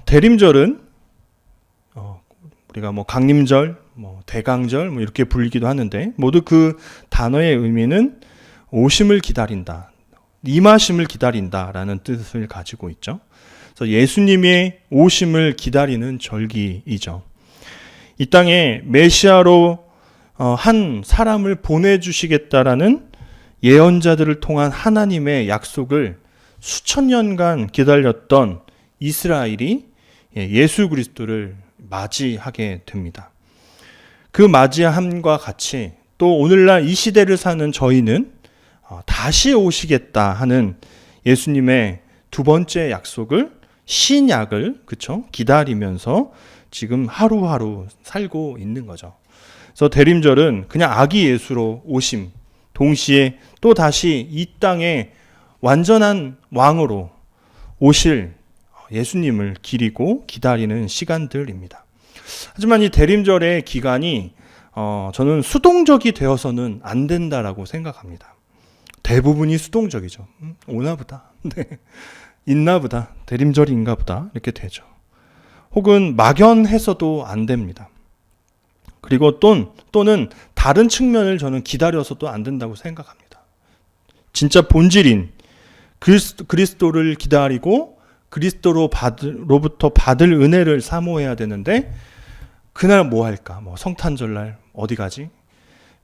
대림절은 우리가 강림절, 대강절 이렇게 불리기도 하는데 모두 그 단어의 의미는 오심을 기다린다, 임하심을 기다린다라는 뜻을 가지고 있죠. 그래서 예수님의 오심을 기다리는 절기이죠. 이 땅에 메시아로 한 사람을 보내주시겠다라는 예언자들을 통한 하나님의 약속을 수천 년간 기다렸던 이스라엘이 예수 그리스도를 맞이하게 됩니다. 그 맞이함과 같이 또 오늘날 이 시대를 사는 저희는 다시 오시겠다 하는 예수님의 두 번째 약속을 신약을 기다리면서 지금 하루하루 살고 있는 거죠. 그래서 대림절은 그냥 아기 예수로 오심, 동시에 또 다시 이 땅에 완전한 왕으로 오실 예수님을 기리고 기다리는 시간들입니다. 하지만 이 대림절의 기간이 저는 수동적이 되어서는 안 된다라고 생각합니다. 대부분이 수동적이죠. 오나 보다. 네. 있나 보다. 대림절인가 보다. 이렇게 되죠. 혹은 막연해서도 안 됩니다. 그리고 또는 다른 측면을 저는 기다려서도 안 된다고 생각합니다. 진짜 본질인 그리스도를 기다리고 그리스도로부터 받을 은혜를 사모해야 되는데 그날 뭐 할까? 성탄절날 어디 가지?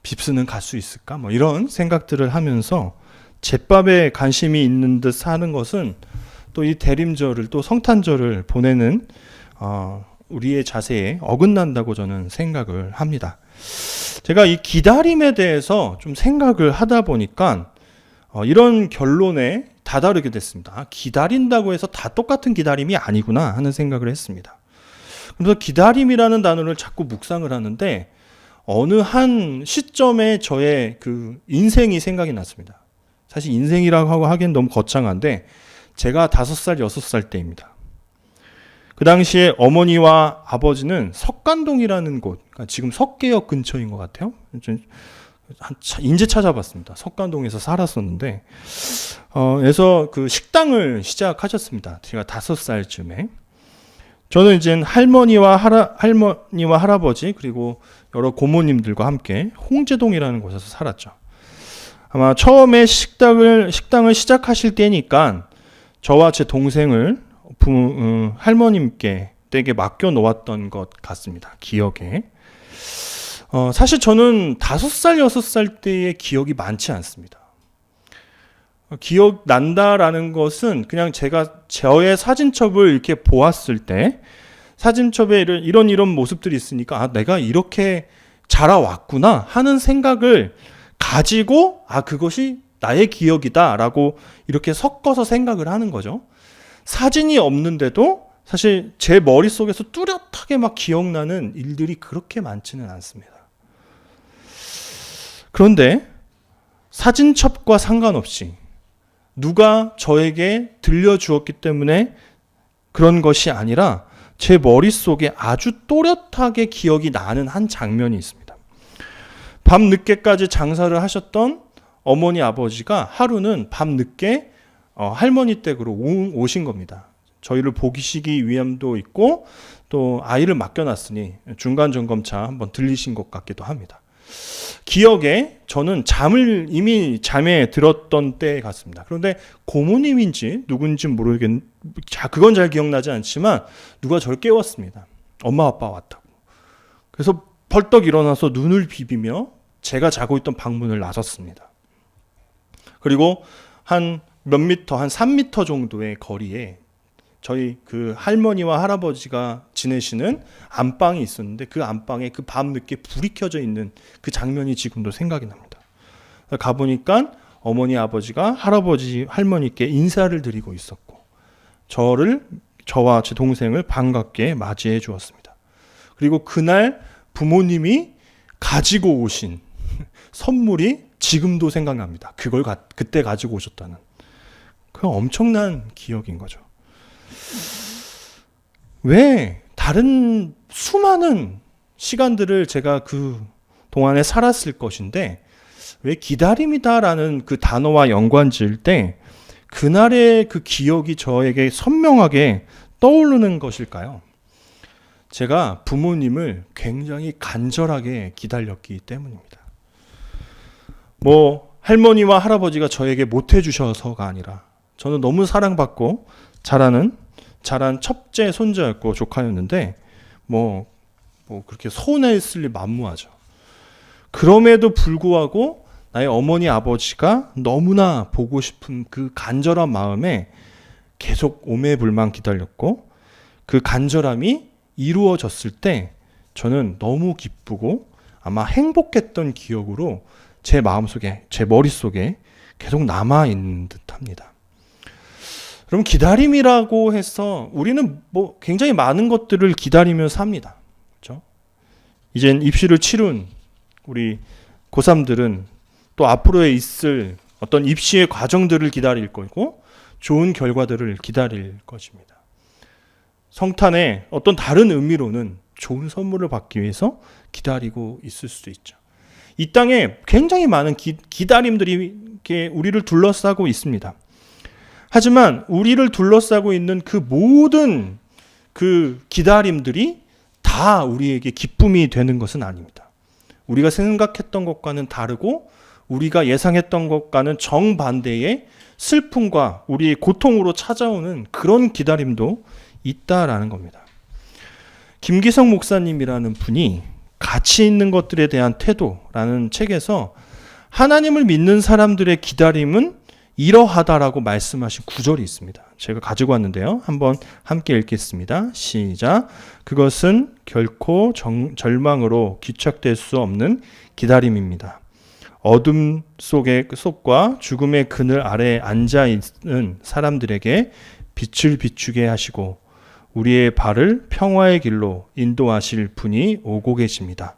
빕스는 갈 수 있을까? 이런 생각들을 하면서 제밥에 관심이 있는 듯 사는 것은 또 이 대림절을 또 성탄절을 보내는 우리의 자세에 어긋난다고 저는 생각을 합니다. 제가 이 기다림에 대해서 좀 생각을 하다 보니까 이런 결론에 다다르게 됐습니다. 기다린다고 해서 다 똑같은 기다림이 아니구나 하는 생각을 했습니다. 그래서 기다림이라는 단어를 자꾸 묵상을 하는데 어느 한 시점에 저의 그 인생이 생각이 났습니다. 사실 인생이라고 하기엔 너무 거창한데 제가 5살, 6살 때입니다. 그 당시에 어머니와 아버지는 석간동이라는 곳, 그러니까 지금 석계역 근처인 것 같아요. 인제 찾아봤습니다. 석간동에서 살았었는데, 그래서 그 식당을 시작하셨습니다. 제가 5살쯤에. 저는 이제 할머니와 할아버지 그리고 여러 고모님들과 함께 홍제동이라는 곳에서 살았죠. 아마 처음에 식당을 시작하실 때니까 저와 제 동생을 할머님께 댁에 맡겨 놓았던 것 같습니다. 기억에. 사실 저는 5살, 6살 때의 기억이 많지 않습니다. 기억난다라는 것은 그냥 제가 저의 사진첩을 이렇게 보았을 때 사진첩에 이런 모습들이 있으니까 내가 이렇게 자라왔구나 하는 생각을 가지고 그것이 나의 기억이다라고 이렇게 섞어서 생각을 하는 거죠. 사진이 없는데도 사실 제 머릿속에서 뚜렷하게 기억나는 일들이 그렇게 많지는 않습니다. 그런데 사진첩과 상관없이 누가 저에게 들려주었기 때문에 그런 것이 아니라 제 머릿속에 아주 또렷하게 기억이 나는 한 장면이 있습니다. 밤늦게까지 장사를 하셨던 어머니 아버지가 하루는 밤늦게 할머니 댁으로 오신 겁니다. 저희를 보시기 위함도 있고 또 아이를 맡겨놨으니 중간 점검차 한번 들리신 것 같기도 합니다. 기억에 저는 이미 잠에 들었던 때 같습니다. 그런데 고모님인지 누군지 그건 잘 기억나지 않지만 누가 저를 깨웠습니다. 엄마 아빠 왔다고. 그래서 벌떡 일어나서 눈을 비비며 제가 자고 있던 방문을 나섰습니다. 그리고 한 3m 정도의 거리에 저희 그 할머니와 할아버지가 지내시는 안방이 있었는데 그 안방에 그 밤늦게 불이 켜져 있는 그 장면이 지금도 생각이 납니다. 가보니까 어머니 아버지가 할아버지 할머니께 인사를 드리고 있었고 저와 제 동생을 반갑게 맞이해 주었습니다. 그리고 그날 부모님이 가지고 오신 선물이 지금도 생각납니다. 그걸 그때 가지고 오셨다는 그 엄청난 기억인 거죠. 왜 다른 수많은 시간들을 제가 그 동안에 살았을 것인데 왜 기다림이다라는 그 단어와 연관 지을 때 그날의 그 기억이 저에게 선명하게 떠오르는 것일까요? 제가 부모님을 굉장히 간절하게 기다렸기 때문입니다. 할머니와 할아버지가 저에게 못해주셔서가 아니라 저는 너무 사랑받고 자란 첫째 손자였고 조카였는데 그렇게 서운했을 리 만무하죠. 그럼에도 불구하고 나의 어머니 아버지가 너무나 보고 싶은 그 간절한 마음에 계속 오매불망 기다렸고, 그 간절함이 이루어졌을 때 저는 너무 기쁘고 아마 행복했던 기억으로 제 마음속에, 제 머릿속에 계속 남아있는 듯합니다. 그럼 기다림이라고 해서 우리는 굉장히 많은 것들을 기다리며 삽니다. 그렇죠? 이젠 입시를 치룬 우리 고3들은 또 앞으로에 있을 어떤 입시의 과정들을 기다릴 거고 좋은 결과들을 기다릴 것입니다. 성탄의 어떤 다른 의미로는 좋은 선물을 받기 위해서 기다리고 있을 수도 있죠. 이 땅에 굉장히 많은 기다림들이 우리를 둘러싸고 있습니다. 하지만 우리를 둘러싸고 있는 그 모든 그 기다림들이 다 우리에게 기쁨이 되는 것은 아닙니다. 우리가 생각했던 것과는 다르고 우리가 예상했던 것과는 정반대의 슬픔과 우리의 고통으로 찾아오는 그런 기다림도 있다라는 겁니다. 김기성 목사님이라는 분이 가치 있는 것들에 대한 태도라는 책에서 하나님을 믿는 사람들의 기다림은 이러하다라고 말씀하신 구절이 있습니다. 제가 가지고 왔는데요. 한번 함께 읽겠습니다. 시작. 그것은 결코 절망으로 귀착될 수 없는 기다림입니다. 어둠 속과 죽음의 그늘 아래에 앉아있는 사람들에게 빛을 비추게 하시고 우리의 발을 평화의 길로 인도하실 분이 오고 계십니다.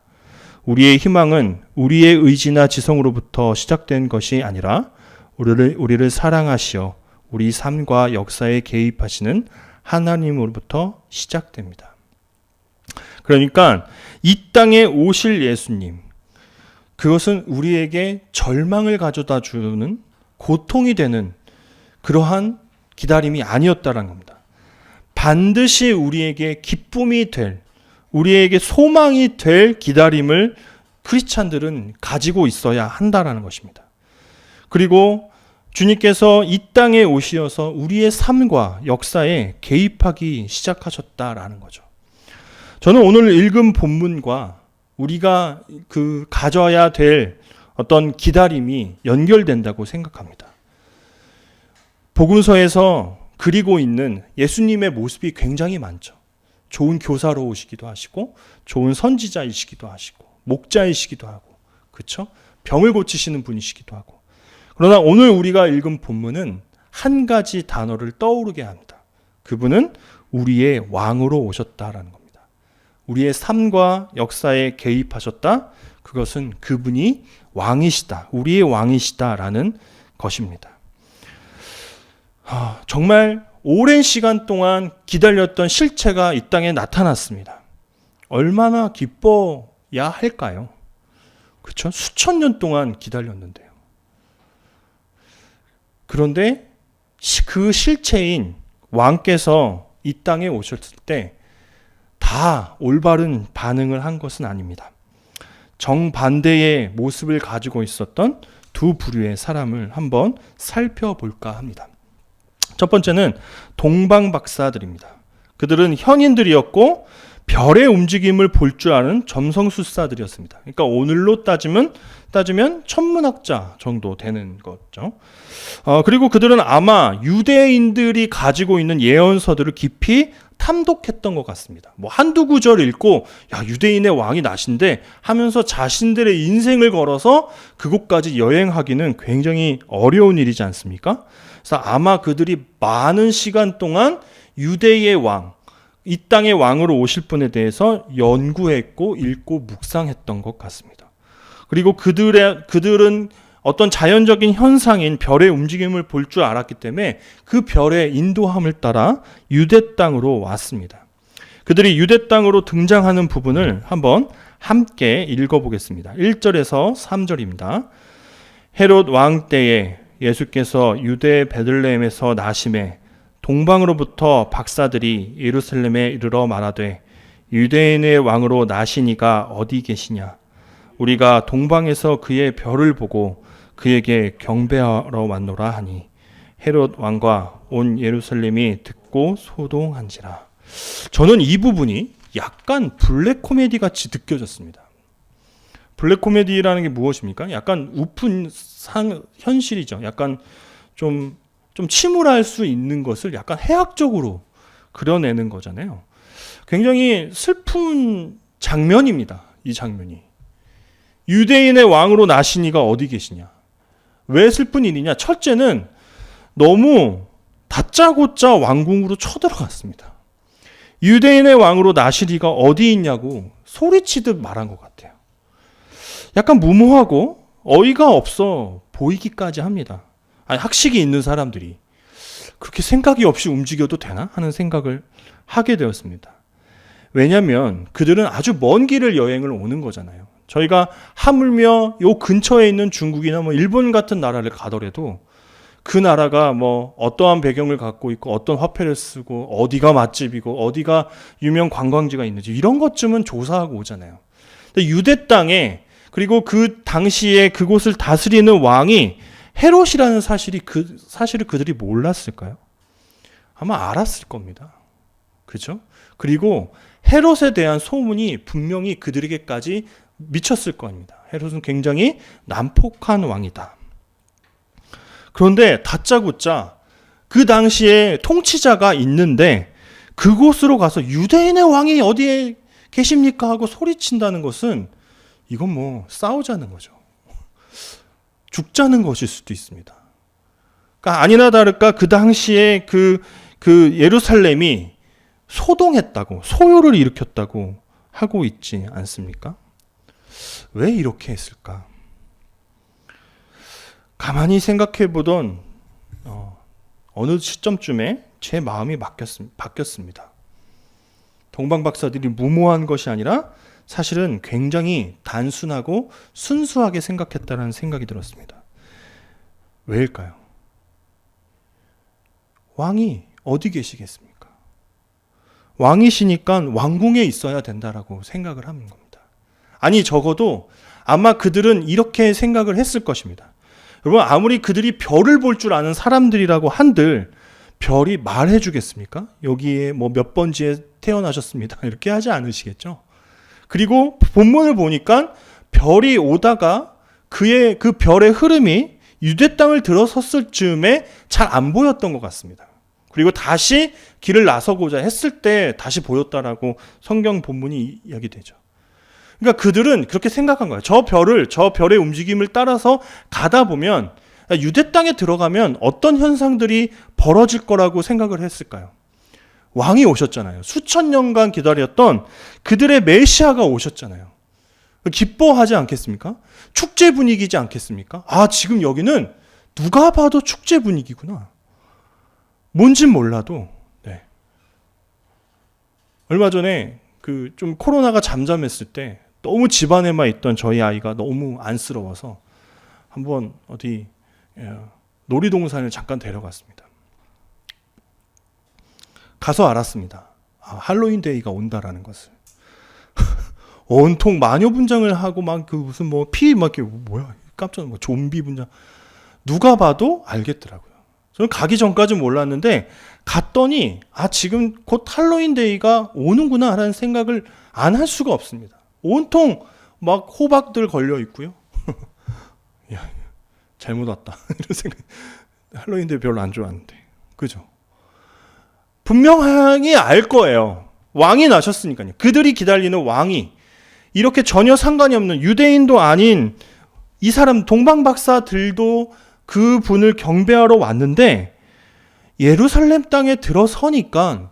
우리의 희망은 우리의 의지나 지성으로부터 시작된 것이 아니라 우리를 사랑하시어 우리 삶과 역사에 개입하시는 하나님으로부터 시작됩니다. 그러니까 이 땅에 오실 예수님, 그것은 우리에게 절망을 가져다 주는 고통이 되는 그러한 기다림이 아니었다는 겁니다. 반드시 우리에게 기쁨이 될, 우리에게 소망이 될 기다림을 크리스찬들은 가지고 있어야 한다는 것입니다. 그리고 주님께서 이 땅에 오시어서 우리의 삶과 역사에 개입하기 시작하셨다라는 거죠. 저는 오늘 읽은 본문과 우리가 가져야 될 어떤 기다림이 연결된다고 생각합니다. 복음서에서 그리고 있는 예수님의 모습이 굉장히 많죠. 좋은 교사로 오시기도 하시고, 좋은 선지자이시기도 하시고, 목자이시기도 하고, 그렇죠? 병을 고치시는 분이시기도 하고. 그러나 오늘 우리가 읽은 본문은 한 가지 단어를 떠오르게 합니다. 그분은 우리의 왕으로 오셨다라는 겁니다. 우리의 삶과 역사에 개입하셨다. 그것은 그분이 왕이시다. 우리의 왕이시다라는 것입니다. 정말 오랜 시간 동안 기다렸던 실체가 이 땅에 나타났습니다. 얼마나 기뻐야 할까요? 그렇죠? 수천 년 동안 기다렸는데요. 그런데 그 실체인 왕께서 이 땅에 오셨을 때 다 올바른 반응을 한 것은 아닙니다. 정반대의 모습을 가지고 있었던 두 부류의 사람을 한번 살펴볼까 합니다. 첫 번째는 동방박사들입니다. 그들은 현인들이었고 별의 움직임을 볼 줄 아는 점성술사들이었습니다. 그러니까 오늘로 따지면 천문학자 정도 되는 거죠. 그리고 그들은 아마 유대인들이 가지고 있는 예언서들을 깊이 탐독했던 것 같습니다. 한두 구절 읽고 유대인의 왕이 나신데 하면서 자신들의 인생을 걸어서 그곳까지 여행하기는 굉장히 어려운 일이지 않습니까? 그래서 아마 그들이 많은 시간 동안 유대의 왕, 이 땅의 왕으로 오실 분에 대해서 연구했고 읽고 묵상했던 것 같습니다. 그리고 그들은 어떤 자연적인 현상인 별의 움직임을 볼 줄 알았기 때문에 그 별의 인도함을 따라 유대 땅으로 왔습니다. 그들이 유대 땅으로 등장하는 부분을 한번 함께 읽어보겠습니다. 1절에서 3절입니다. 헤롯 왕 때에 예수께서 유대 베들레헴에서 나심에 동방으로부터 박사들이 예루살렘에 이르러 말하되 유대인의 왕으로 나시니가 어디 계시냐? 우리가 동방에서 그의 별을 보고 그에게 경배하러 왔노라 하니 헤롯 왕과 온 예루살렘이 듣고 소동한지라. 저는 이 부분이 약간 블랙 코미디 같이 느껴졌습니다. 블랙 코미디라는 게 무엇입니까? 약간 우픈 현실이죠. 약간 좀 침울할 수 있는 것을 약간 해학적으로 그려내는 거잖아요. 굉장히 슬픈 장면입니다. 이 장면이. 유대인의 왕으로 나시니가 어디 계시냐? 왜 슬픈 일이냐? 첫째는 너무 다짜고짜 왕궁으로 쳐들어갔습니다. 유대인의 왕으로 나시리가 어디 있냐고 소리치듯 말한 것 같아요. 약간 무모하고 어이가 없어 보이기까지 합니다. 아니, 학식이 있는 사람들이 그렇게 생각이 없이 움직여도 되나 하는 생각을 하게 되었습니다. 왜냐하면 그들은 아주 먼 길을 여행을 오는 거잖아요. 저희가 하물며 요 근처에 있는 중국이나 일본 같은 나라를 가더라도 그 나라가 어떠한 배경을 갖고 있고 어떤 화폐를 쓰고 어디가 맛집이고 어디가 유명 관광지가 있는지 이런 것쯤은 조사하고 오잖아요. 근데 유대 땅에 그리고 그 당시에 그곳을 다스리는 왕이 헤롯이라는 사실을 그들이 몰랐을까요? 아마 알았을 겁니다. 그렇죠? 그리고 헤롯에 대한 소문이 분명히 그들에게까지 미쳤을 겁니다. 헤롯은 굉장히 난폭한 왕이다. 그런데 다짜고짜 그 당시에 통치자가 있는데 그곳으로 가서 유대인의 왕이 어디에 계십니까? 하고 소리친다는 것은 이건 싸우자는 거죠. 죽자는 것일 수도 있습니다. 그러니까 아니나 다를까 그 당시에 그 예루살렘이 소동했다고, 소요를 일으켰다고 하고 있지 않습니까? 왜 이렇게 했을까? 가만히 생각해 보던 어느 시점쯤에 제 마음이 바뀌었습니다. 동방 박사들이 무모한 것이 아니라 사실은 굉장히 단순하고 순수하게 생각했다는 생각이 들었습니다. 왜일까요? 왕이 어디 계시겠습니까? 왕이시니까 왕궁에 있어야 된다라고 생각을 하는 겁니다. 아니, 적어도 아마 그들은 이렇게 생각을 했을 것입니다. 여러분, 아무리 그들이 별을 볼 줄 아는 사람들이라고 한들 별이 말해 주겠습니까? 여기에 몇 번지에 태어나셨습니다. 이렇게 하지 않으시겠죠? 그리고 본문을 보니까 별이 오다가 그 별의 흐름이 유대 땅을 들어섰을 즈음에 잘 안 보였던 것 같습니다. 그리고 다시 길을 나서고자 했을 때 다시 보였다라고 성경 본문이 이야기되죠. 그러니까 그들은 그렇게 생각한 거예요. 저 별의 움직임을 따라서 가다 보면 유대 땅에 들어가면 어떤 현상들이 벌어질 거라고 생각을 했을까요? 왕이 오셨잖아요. 수천 년간 기다렸던 그들의 메시아가 오셨잖아요. 기뻐하지 않겠습니까? 축제 분위기지 않겠습니까? 아, 지금 여기는 누가 봐도 축제 분위기구나. 뭔진 몰라도. 네. 얼마 전에 좀 코로나가 잠잠했을 때 너무 집안에만 있던 저희 아이가 너무 안쓰러워서 한번 어디 놀이동산을 잠깐 데려갔습니다. 가서 알았습니다. 할로윈 데이가 온다라는 것을. 온통 마녀 분장을 하고 무슨 피 뭐야 깜짝 좀비 분장. 누가 봐도 알겠더라고요. 저는 가기 전까지는 몰랐는데 갔더니 지금 곧 할로윈 데이가 오는구나 라는 생각을 안 할 수가 없습니다. 온통 호박들 걸려 있고요. 야, 잘못 왔다. 이런 생각. 할로윈 데이 별로 안 좋아하는데. 그죠? 분명히 알 거예요. 왕이 나셨으니까요. 그들이 기다리는 왕이 이렇게 전혀 상관이 없는 유대인도 아닌 이 사람 동방 박사들도 그 분을 경배하러 왔는데 예루살렘 땅에 들어서니까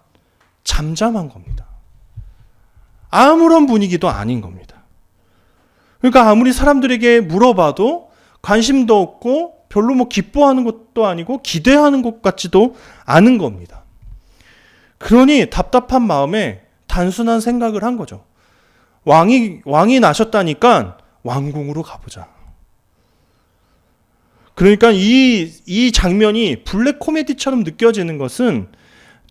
잠잠한 겁니다. 아무런 분위기도 아닌 겁니다. 그러니까 아무리 사람들에게 물어봐도 관심도 없고 별로 기뻐하는 것도 아니고 기대하는 것 같지도 않은 겁니다. 그러니 답답한 마음에 단순한 생각을 한 거죠. 왕이 나셨다니까 왕궁으로 가보자. 그러니까 이 장면이 블랙 코미디처럼 느껴지는 것은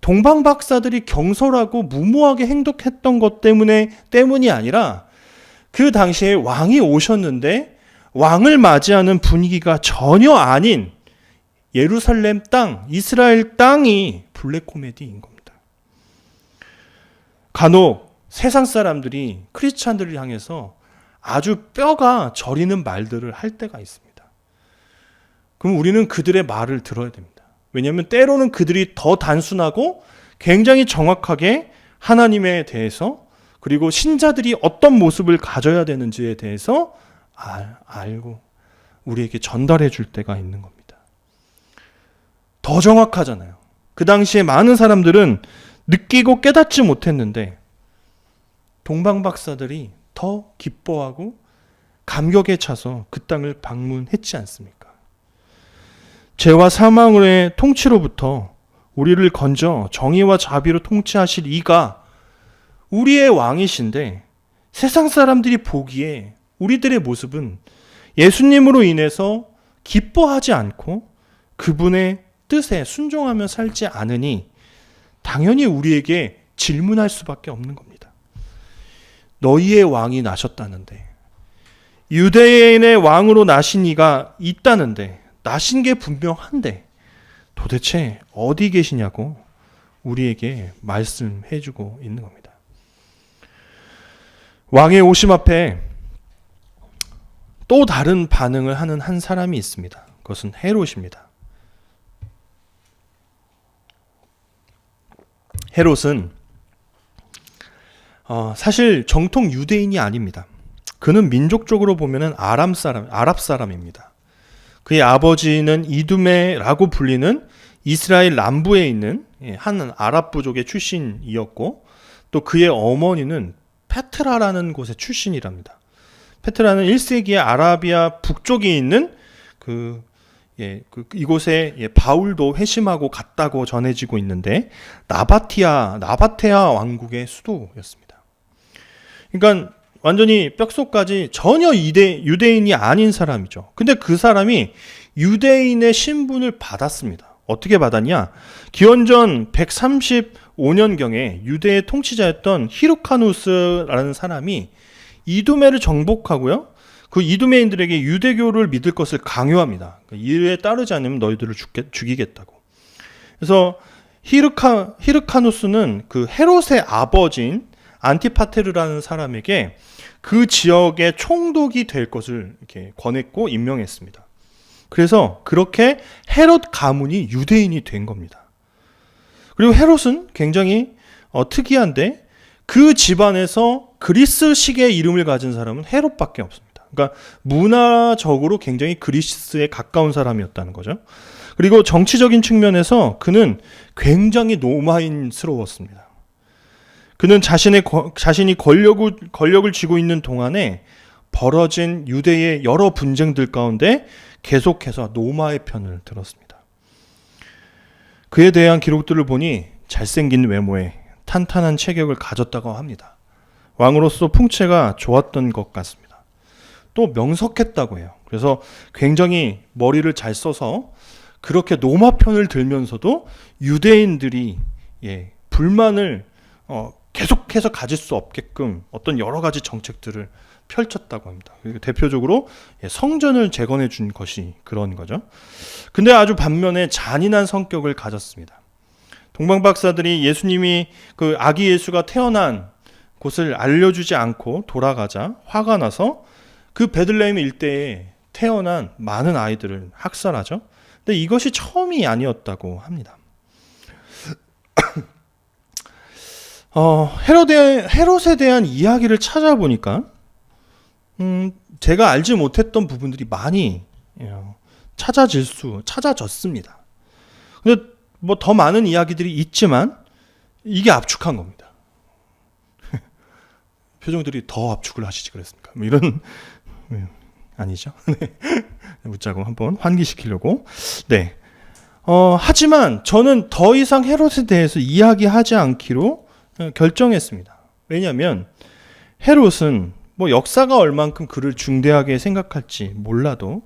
동방 박사들이 경솔하고 무모하게 행동했던 것 때문이 아니라 그 당시에 왕이 오셨는데 왕을 맞이하는 분위기가 전혀 아닌 예루살렘 땅, 이스라엘 땅이 블랙 코미디인 겁니다. 간혹 세상 사람들이 크리스찬들을 향해서 아주 뼈가 저리는 말들을 할 때가 있습니다. 그럼 우리는 그들의 말을 들어야 됩니다. 왜냐하면 때로는 그들이 더 단순하고 굉장히 정확하게 하나님에 대해서 그리고 신자들이 어떤 모습을 가져야 되는지에 대해서 알고 우리에게 전달해 줄 때가 있는 겁니다. 더 정확하잖아요. 그 당시에 많은 사람들은 느끼고 깨닫지 못했는데 동방 박사들이 더 기뻐하고 감격에 차서 그 땅을 방문했지 않습니까? 죄와 사망의 통치로부터 우리를 건져 정의와 자비로 통치하실 이가 우리의 왕이신데 세상 사람들이 보기에 우리들의 모습은 예수님으로 인해서 기뻐하지 않고 그분의 뜻에 순종하며 살지 않으니 당연히 우리에게 질문할 수밖에 없는 겁니다. 너희의 왕이 나셨다는데, 유대인의 왕으로 나신 이가 있다는데, 나신 게 분명한데 도대체 어디 계시냐고 우리에게 말씀해주고 있는 겁니다. 왕의 오심 앞에 또 다른 반응을 하는 한 사람이 있습니다. 그것은 헤롯입니다. 헤롯은 사실 정통 유대인이 아닙니다. 그는 민족적으로 보면은 아랍 사람입니다. 그의 아버지는 이두메라고 불리는 이스라엘 남부에 있는 한 아랍 부족의 출신이었고 또 그의 어머니는 페트라라는 곳의 출신이랍니다. 페트라는 1세기에 아라비아 북쪽에 있는 이곳에 바울도 회심하고 갔다고 전해지고 있는데 나바테아 왕국의 수도였습니다. 그러니까 완전히 뼛속까지 전혀 유대인이 아닌 사람이죠. 근데 그 사람이 유대인의 신분을 받았습니다. 어떻게 받았냐? 기원전 135년경에 유대의 통치자였던 히르카누스라는 사람이 이두메를 정복하고요. 그 이두메인들에게 유대교를 믿을 것을 강요합니다. 이에 따르지 않으면 너희들을 죽이겠다고. 그래서 히르카누스는 그 헤롯의 아버지인 안티파테르라는 사람에게 그 지역의 총독이 될 것을 이렇게 권했고 임명했습니다. 그래서 그렇게 헤롯 가문이 유대인이 된 겁니다. 그리고 헤롯은 굉장히 특이한데 그 집안에서 그리스식의 이름을 가진 사람은 헤롯밖에 없습니다. 그러니까 문화적으로 굉장히 그리스에 가까운 사람이었다는 거죠. 그리고 정치적인 측면에서 그는 굉장히 로마인스러웠습니다. 그는 자신이 권력을 쥐고 있는 동안에 벌어진 유대의 여러 분쟁들 가운데 계속해서 로마의 편을 들었습니다. 그에 대한 기록들을 보니 잘생긴 외모에 탄탄한 체격을 가졌다고 합니다. 왕으로서 풍채가 좋았던 것 같습니다. 또 명석했다고 해요. 그래서 굉장히 머리를 잘 써서 그렇게 로마 편을 들면서도 유대인들이 불만을 계속해서 가질 수 없게끔 어떤 여러 가지 정책들을 펼쳤다고 합니다. 그리고 대표적으로 성전을 재건해 준 것이 그런 거죠. 근데 아주 반면에 잔인한 성격을 가졌습니다. 동방 박사들이 예수님이 그 아기 예수가 태어난 곳을 알려주지 않고 돌아가자 화가 나서 그 베들레헴 일대에 태어난 많은 아이들을 학살하죠. 근데 이것이 처음이 아니었다고 합니다. 헤롯에 대한 이야기를 찾아보니까 제가 알지 못했던 부분들이 많이 찾아졌습니다. 근데 뭐 더 많은 이야기들이 있지만 이게 압축한 겁니다. 표정들이 더 압축을 하시지 그랬습니까? 뭐 이런 아니죠? 묻자고 한번 환기시키려고. 네. 하지만 저는 더 이상 헤롯에 대해서 이야기하지 않기로 결정했습니다. 왜냐하면 헤롯은 뭐 역사가 얼만큼 그를 중대하게 생각할지 몰라도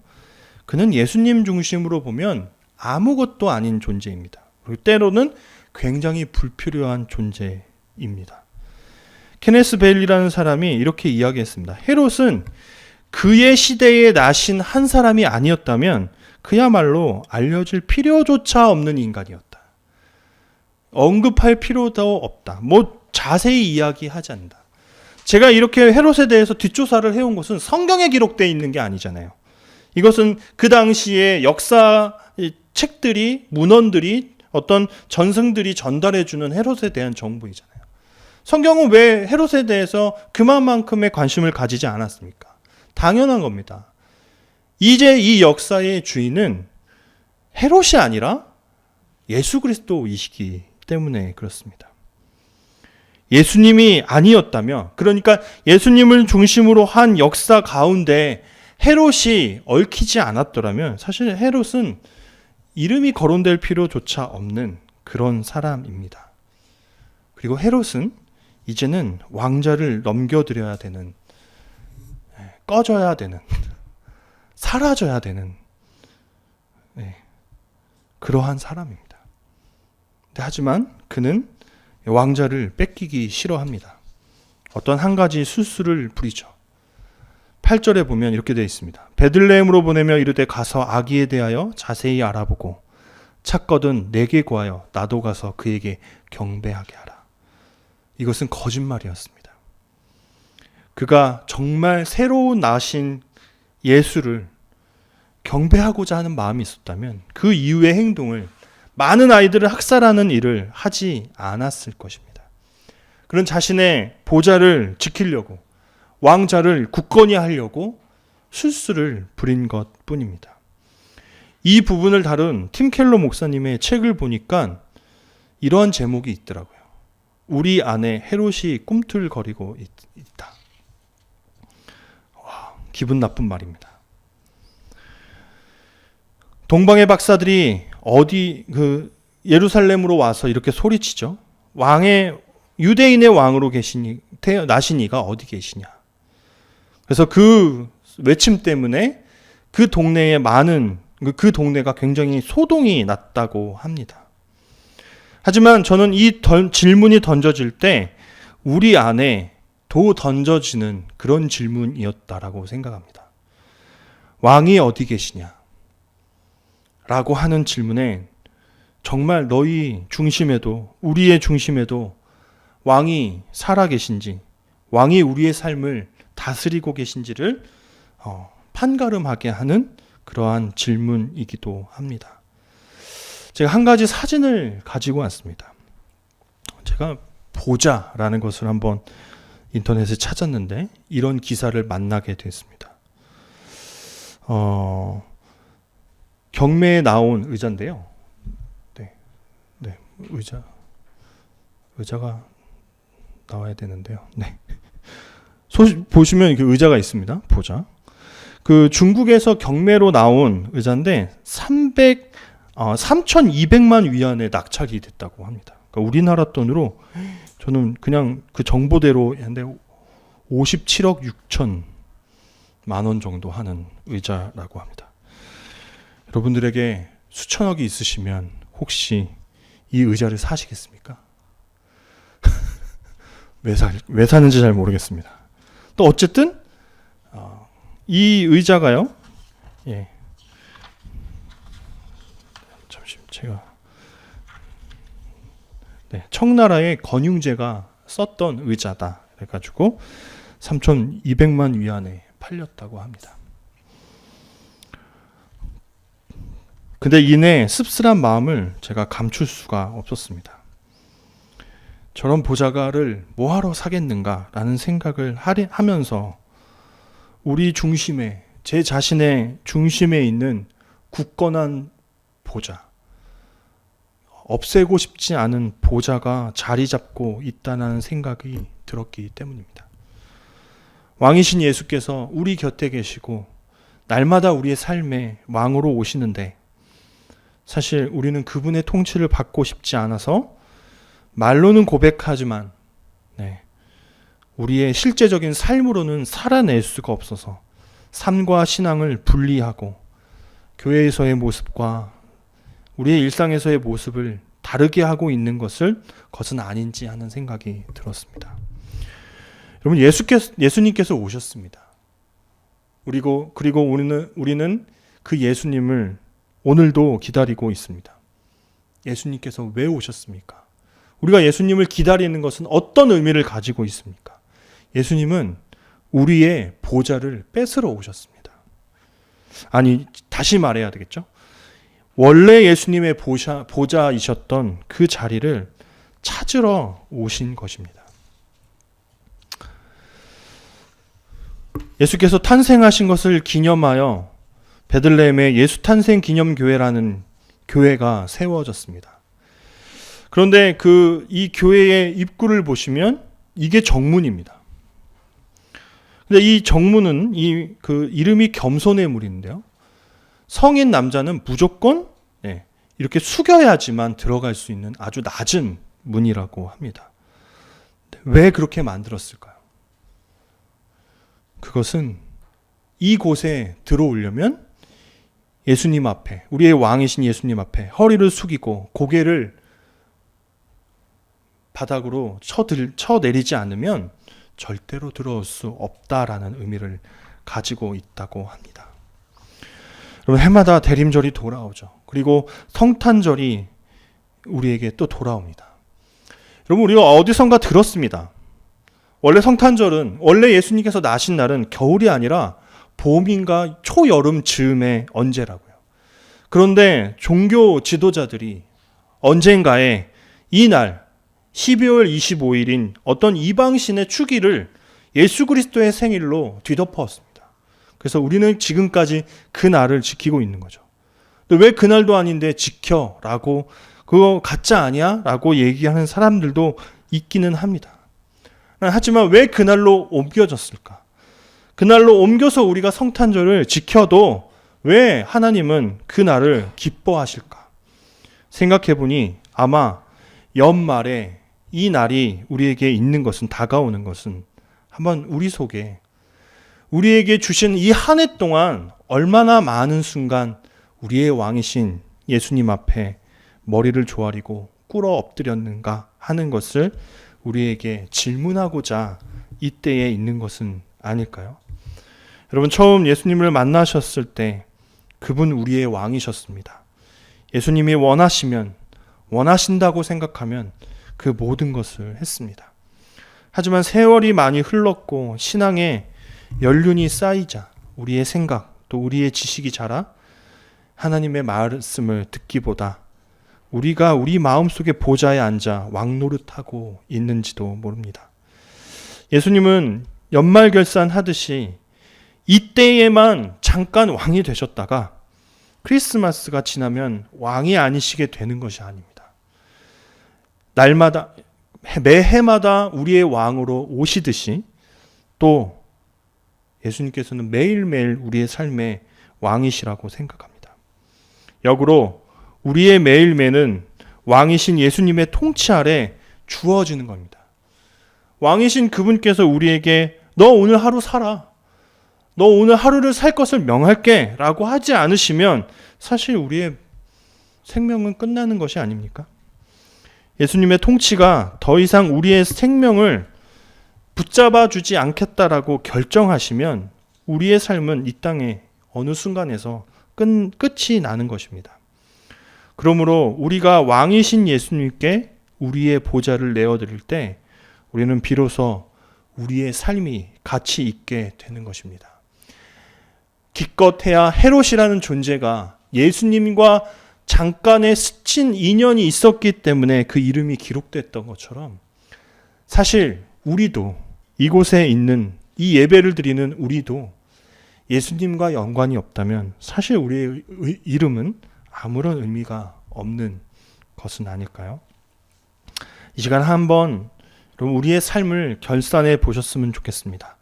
그는 예수님 중심으로 보면 아무것도 아닌 존재입니다. 그리고 때로는 굉장히 불필요한 존재입니다. 케네스 베일이라는 사람이 이렇게 이야기했습니다. 헤롯은 그의 시대에 나신 한 사람이 아니었다면 그야말로 알려질 필요조차 없는 인간이었다. 언급할 필요도 없다. 자세히 이야기하지 않는다. 제가 이렇게 헤롯에 대해서 뒷조사를 해온 것은 성경에 기록되어 있는 게 아니잖아요. 이것은 그 당시에 역사 책들이, 문헌들이, 어떤 전승들이 전달해주는 헤롯에 대한 정보이잖아요. 성경은 왜 헤롯에 대해서 그만큼의 관심을 가지지 않았습니까? 당연한 겁니다. 이제 이 역사의 주인은 헤롯이 아니라 예수 그리스도이시기 때문에 그렇습니다. 예수님이 아니었다면, 그러니까 예수님을 중심으로 한 역사 가운데 헤롯이 얽히지 않았더라면 사실 헤롯은 이름이 거론될 필요조차 없는 그런 사람입니다. 그리고 헤롯은 이제는 왕자를 넘겨드려야 되는, 꺼져야 되는, 사라져야 되는 그러한 사람입니다. 하지만 그는 왕자를 뺏기기 싫어합니다. 어떤 한 가지 술수를 부리죠. 8절에 보면 이렇게 되어 있습니다. 베들레헴으로 보내며 이르되 가서 아기에 대하여 자세히 알아보고 찾거든 내게 구하여 나도 가서 그에게 경배하게 하라. 이것은 거짓말이었습니다. 그가 정말 새로 나신 예수를 경배하고자 하는 마음이 있었다면 그 이후의 행동을, 많은 아이들을 학살하는 일을 하지 않았을 것입니다. 그런 자신의 보좌를 지키려고, 왕자를 굳건히 하려고 술수를 부린 것뿐입니다. 이 부분을 다룬 팀 켈러 목사님의 책을 보니까 이러한 제목이 있더라고요. 우리 안에 헤롯이 꿈틀거리고 있다. 와, 기분 나쁜 말입니다. 동방의 박사들이 예루살렘으로 와서 이렇게 소리치죠. 유대인의 왕으로 나신 이가 어디 계시냐. 그래서 그 외침 때문에 그 동네가 굉장히 소동이 났다고 합니다. 하지만 저는 이 질문이 던져질 때 우리 안에 던져지는 그런 질문이었다라고 생각합니다. 왕이 어디 계시냐? 라고 하는 질문에 정말 너희 중심에도, 우리의 중심에도 왕이 살아계신지, 왕이 우리의 삶을 다스리고 계신지를 판가름하게 하는 그러한 질문이기도 합니다. 제가 한 가지 사진을 가지고 왔습니다. 제가 보자라는 것을 한번 인터넷에 찾았는데 이런 기사를 만나게 됐습니다. 경매에 나온 의자인데요. 네, 의자가 나와야 되는데요. 네. 보시면 이렇게 의자가 있습니다. 보자. 그 중국에서 경매로 나온 의자인데 3,200만 위안에 낙찰이 됐다고 합니다. 그러니까 우리나라 돈으로 저는 그냥 그 정보대로 했는데 57억 6천만 원 정도 하는 의자라고 합니다. 여러분들에게 수천억이 있으시면 혹시 이 의자를 사시겠습니까? 왜 사는지 잘 모르겠습니다. 또 어쨌든 이 의자가요. 잠시만 제가 청나라의 건융제가 썼던 의자다. 그래가지고 3,200만 위안에 팔렸다고 합니다. 근데 이내 씁쓸한 마음을 제가 감출 수가 없었습니다. 저런 보자가를 뭐하러 사겠는가라는 생각을 하면서 우리 중심에, 제 자신의 중심에 있는 굳건한 보자, 없애고 싶지 않은 보자가 자리 잡고 있다는 생각이 들었기 때문입니다. 왕이신 예수께서 우리 곁에 계시고 날마다 우리의 삶에 왕으로 오시는데 사실 우리는 그분의 통치를 받고 싶지 않아서 말로는 고백하지만 우리의 실제적인 삶으로는 살아낼 수가 없어서 삶과 신앙을 분리하고 교회에서의 모습과 우리의 일상에서의 모습을 다르게 하고 있는 것은 아닌지 하는 생각이 들었습니다. 여러분, 예수님께서 오셨습니다. 그리고 우리는 그 예수님을 오늘도 기다리고 있습니다. 예수님께서 왜 오셨습니까? 우리가 예수님을 기다리는 것은 어떤 의미를 가지고 있습니까? 예수님은 우리의 보좌를 뺏으러 오셨습니다. 아니, 다시 말해야 되겠죠? 원래 예수님의 보좌이셨던 그 자리를 찾으러 오신 것입니다. 예수께서 탄생하신 것을 기념하여 베들레헴에 예수 탄생 기념교회라는 교회가 세워졌습니다. 그런데 이 교회의 입구를 보시면 이게 정문입니다. 근데 이 정문은 이름이 겸손의 물인데요. 성인 남자는 무조건 이렇게 숙여야지만 들어갈 수 있는 아주 낮은 문이라고 합니다. 왜 그렇게 만들었을까요? 그것은 이곳에 들어오려면 예수님 앞에, 우리의 왕이신 예수님 앞에 허리를 숙이고 고개를 바닥으로 쳐내리지 않으면 절대로 들어올 수 없다라는 의미를 가지고 있다고 합니다. 여러분, 해마다 대림절이 돌아오죠. 그리고 성탄절이 우리에게 또 돌아옵니다. 여러분, 우리가 어디선가 들었습니다. 원래 예수님께서 나신 날은 겨울이 아니라 봄인가 초여름 즈음의 언제라고요. 그런데 종교 지도자들이 언젠가에 이 날 12월 25일인 어떤 이방신의 축일을 예수 그리스도의 생일로 뒤덮었습니다. 그래서 우리는 지금까지 그 날을 지키고 있는 거죠. 왜 그날도 아닌데 지켜라고, 그거 가짜 아니야? 라고 얘기하는 사람들도 있기는 합니다. 하지만 왜 그날로 옮겨졌을까? 그날로 옮겨서 우리가 성탄절을 지켜도 왜 하나님은 그날을 기뻐하실까? 생각해보니 아마 연말에 이 날이 우리에게 있는 것은, 다가오는 것은 한번 우리 속에 우리에게 주신 이 한 해 동안 얼마나 많은 순간 우리의 왕이신 예수님 앞에 머리를 조아리고 꿇어 엎드렸는가 하는 것을 우리에게 질문하고자 이때에 있는 것은 아닐까요? 여러분, 처음 예수님을 만나셨을 때 그분 우리의 왕이셨습니다. 예수님이 원하신다고 생각하면 그 모든 것을 했습니다. 하지만 세월이 많이 흘렀고 신앙의 연륜이 쌓이자 우리의 생각 또 우리의 지식이 자라 하나님의 말씀을 듣기보다 우리가 우리 마음속의 보좌에 앉아 왕노릇하고 있는지도 모릅니다. 예수님은 연말결산하듯이 이때에만 잠깐 왕이 되셨다가 크리스마스가 지나면 왕이 아니시게 되는 것이 아닙니다. 날마다, 매해마다 우리의 왕으로 오시듯이 또 예수님께서는 매일매일 우리의 삶의 왕이시라고 생각합니다. 역으로 우리의 매일매는 왕이신 예수님의 통치 아래 주어지는 겁니다. 왕이신 그분께서 우리에게 너 오늘 하루 살아, 너 오늘 하루를 살 것을 명할게 라고 하지 않으시면 사실 우리의 생명은 끝나는 것이 아닙니까? 예수님의 통치가 더 이상 우리의 생명을 붙잡아 주지 않겠다라고 결정하시면 우리의 삶은 이 땅에 어느 순간에서 끝이 나는 것입니다. 그러므로 우리가 왕이신 예수님께 우리의 보좌를 내어드릴 때 우리는 비로소 우리의 삶이 가치 있게 되는 것입니다. 기껏해야 헤롯이라는 존재가 예수님과 잠깐의 스친 인연이 있었기 때문에 그 이름이 기록됐던 것처럼 사실 우리도 이곳에 있는 이 예배를 드리는 우리도 예수님과 연관이 없다면 사실 우리의 이름은 아무런 의미가 없는 것은 아닐까요? 이 시간 한번 우리의 삶을 결산해 보셨으면 좋겠습니다.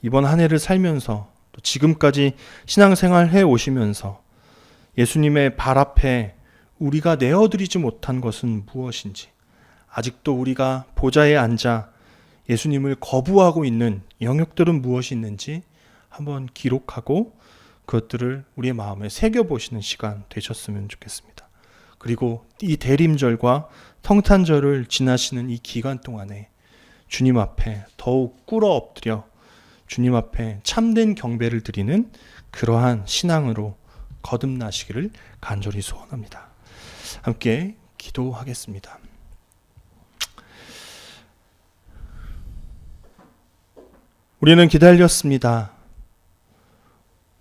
이번 한 해를 살면서 또 지금까지 신앙생활 해 오시면서 예수님의 발 앞에 우리가 내어드리지 못한 것은 무엇인지, 아직도 우리가 보좌에 앉아 예수님을 거부하고 있는 영역들은 무엇이 있는지 한번 기록하고 그것들을 우리의 마음에 새겨보시는 시간 되셨으면 좋겠습니다. 그리고 이 대림절과 성탄절을 지나시는 이 기간 동안에 주님 앞에 더욱 꿇어 엎드려 주님 앞에 참된 경배를 드리는 그러한 신앙으로 거듭나시기를 간절히 소원합니다. 함께 기도하겠습니다. 우리는 기다렸습니다.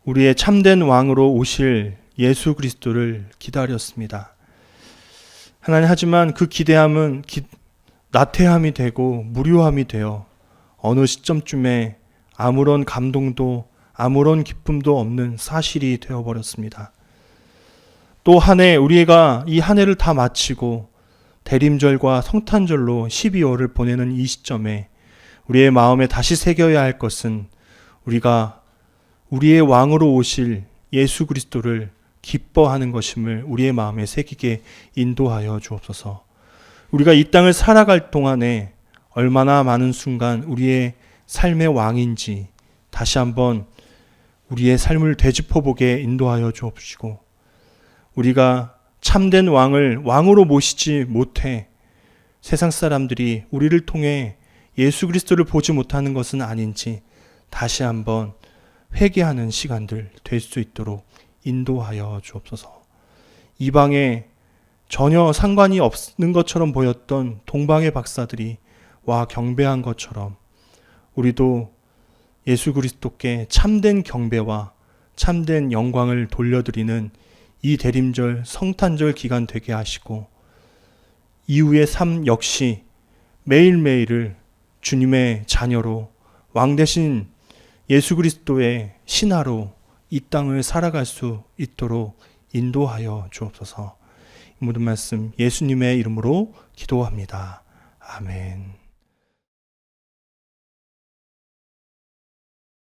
우리의 참된 왕으로 오실 예수 그리스도를 기다렸습니다. 하나님, 하지만 그 기대함은 나태함이 되고 무료함이 되어 어느 시점쯤에 아무런 감동도 아무런 기쁨도 없는 사실이 되어버렸습니다. 또 한 해, 우리가 이 한 해를 다 마치고 대림절과 성탄절로 12월을 보내는 이 시점에 우리의 마음에 다시 새겨야 할 것은 우리가 우리의 왕으로 오실 예수 그리스도를 기뻐하는 것임을 우리의 마음에 새기게 인도하여 주옵소서. 우리가 이 땅을 살아갈 동안에 얼마나 많은 순간 우리의 삶의 왕인지 다시 한번 우리의 삶을 되짚어보게 인도하여 주옵시고, 우리가 참된 왕을 왕으로 모시지 못해 세상 사람들이 우리를 통해 예수 그리스도를 보지 못하는 것은 아닌지 다시 한번 회개하는 시간들 될 수 있도록 인도하여 주옵소서. 이방에 전혀 상관이 없는 것처럼 보였던 동방의 박사들이 와 경배한 것처럼 우리도 예수 그리스도께 참된 경배와 참된 영광을 돌려드리는 이 대림절 성탄절 기간 되게 하시고, 이후의 삶 역시 매일매일을 주님의 자녀로 왕 대신 예수 그리스도의 신하로 이 땅을 살아갈 수 있도록 인도하여 주옵소서. 이 모든 말씀 예수님의 이름으로 기도합니다. 아멘.